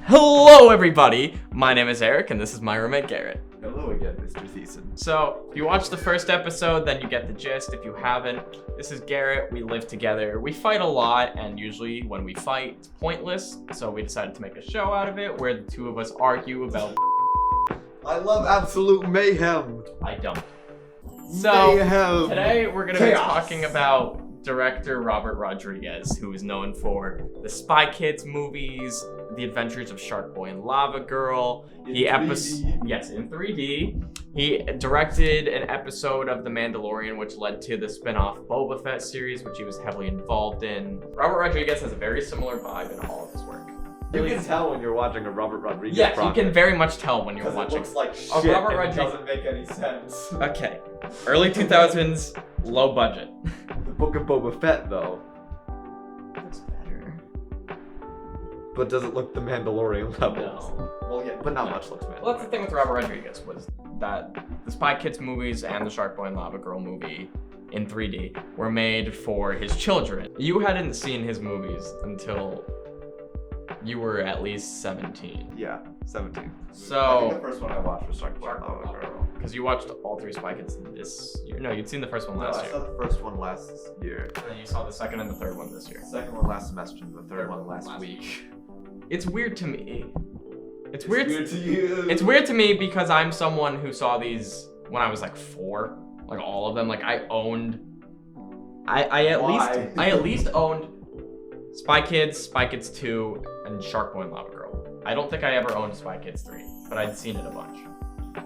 Hello everybody, my name is Eric and this is my roommate Garrett. Hello again, Mr. Thiessen. So, if you watched the first episode, then you get the gist. If you haven't, this is Garrett, we live together. We fight a lot, and usually when we fight, it's pointless. So we decided to make a show out of it where the two of us argue about I love absolute mayhem. I don't. So, Mayhem. today we're going to be Chaos. talking about director Robert Rodriguez, who is known for the Spy Kids movies, The Adventures of Shark Boy and Lava Girl. In In 3D. He directed an episode of The Mandalorian, which led to the spin-off Boba Fett series, which he was heavily involved in. Robert Rodriguez has a very similar vibe in all of his work. You can tell when you're watching a Robert Rodriguez Yeah, you project. can very much tell when you're Because it watching. looks like Oh, shit Robert and it Rodriguez. doesn't make any sense. Okay, early 2000s, low budget. The Book of Boba Fett, though. Looks better. But does it look the Mandalorian levels? No. Well, yeah, but not No. much looks Mandalorian. Well, that's the thing with Robert Rodriguez, was that the Spy Kids movies and the Shark Boy and Lava Girl movie in 3D were made for his children. You hadn't seen his movies until you were at least 17. Yeah, 17. So- I think the first one I watched was Shark Boy and Shark Boy and Lava Lava Girl. Because you watched all three Spy Kids this year. No, you'd seen the first one No, last I year. saw the first one last year. And then you saw the second and the third one this year. Second one last semester, and the third one last week. It's weird to me. It's Weird weird. to you. It's weird to me because I'm someone who saw these when I was like 4, like all of them. Like I owned, I at least owned Spy Kids 2, and Shark Boy and Lava Girl. I don't think I ever owned Spy Kids 3, but I'd seen it a bunch.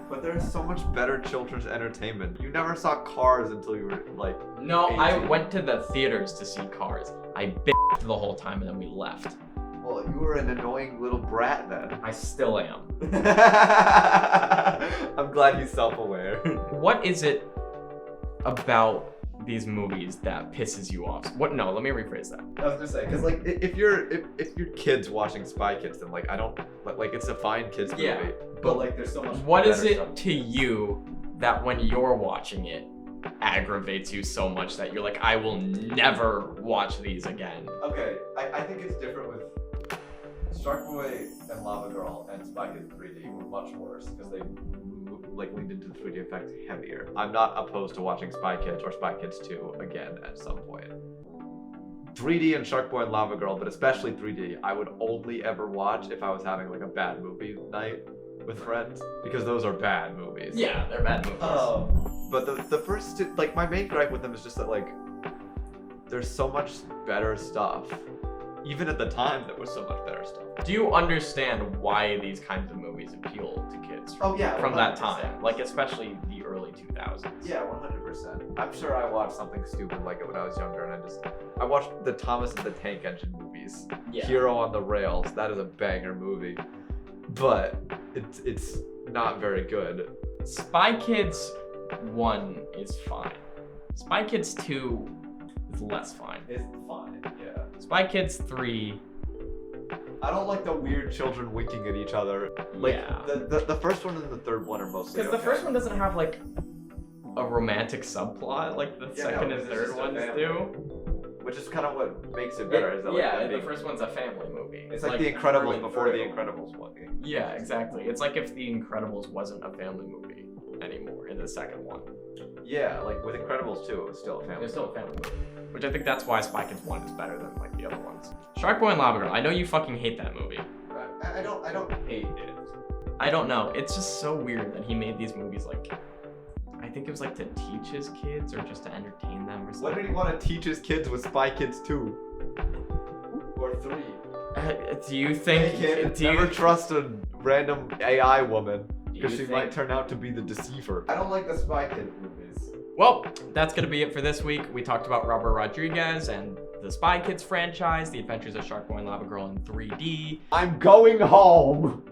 But there's so much better children's entertainment. You never saw Cars until you were like. No, I 18. went to the theaters to see Cars. I bitched the whole time and then we left. Well, you were an annoying little brat then. I still am. I'm glad he's self-aware. What is it about these movies that pisses you off? What? No, let me rephrase that. I was gonna say, cause like if your kids watching Spy Kids, then like I don't like it's a fine kids movie. Yeah, But like there's so much. What is better it stuff. to you that when you're watching it aggravates you so much that you're like, I will never watch these again? Okay, I think it's different with Shark Boy and Lava Girl and Spy Kids 3D were much worse because they like leaned into the 3D effect heavier. I'm not opposed to watching Spy Kids or Spy Kids 2 again at some point. 3D and Shark Boy and Lava Girl, but especially 3D, I would only ever watch if I was having like a bad movie night with friends because those are bad movies. Yeah, they're bad movies. But the first two, like my main gripe with them is just that like there's so much better stuff. Even at the time, there was so much better stuff. Do you understand why these kinds of movies appeal to kids from, Oh, yeah, from that 100%. time? Like, especially the early 2000s. Yeah, 100%. I'm sure I watched something stupid like it when I was younger, and I watched the Thomas and the Tank Engine movies. Yeah. Hero on the Rails. That is a banger movie, but it's not very good. Spy Kids 1 is fine. Spy Kids 2 is less fine. It's fine. Yeah. Spy Kids 3, I don't like the weird children winking at each other. Like yeah. the first one and the third one are mostly. Because the okay. first one doesn't have like a romantic subplot like the Yeah, second no, and it's third just a ones family. do. Which is kind of what makes it better. Is that, like, Yeah, them the being- first one's a family movie. It's like The Incredibles through before The through. Incredibles one. Yeah, exactly. It's like if The Incredibles wasn't a family movie anymore in the second one. Yeah, like with Incredibles 2, it was still a family. It's still a family movie. Which I think that's why Spy Kids 1 is better than like the other ones. Shark Boy and Lava Girl. I know you fucking hate that movie. I don't hate it. I don't know. It's just so weird that he made these movies like, I think it was like to teach his kids or just to entertain them or What something. did he want to teach his kids with Spy Kids 2? Or 3? Do you think? Hey kid, do you, never trust a random AI woman do because you she think- might turn out to be the deceiver. I don't like the Spy Kids movies. Well, that's gonna be it for this week. We talked about Robert Rodriguez and the Spy Kids franchise, The Adventures of Shark Boy and Lava Girl in 3D. I'm going home!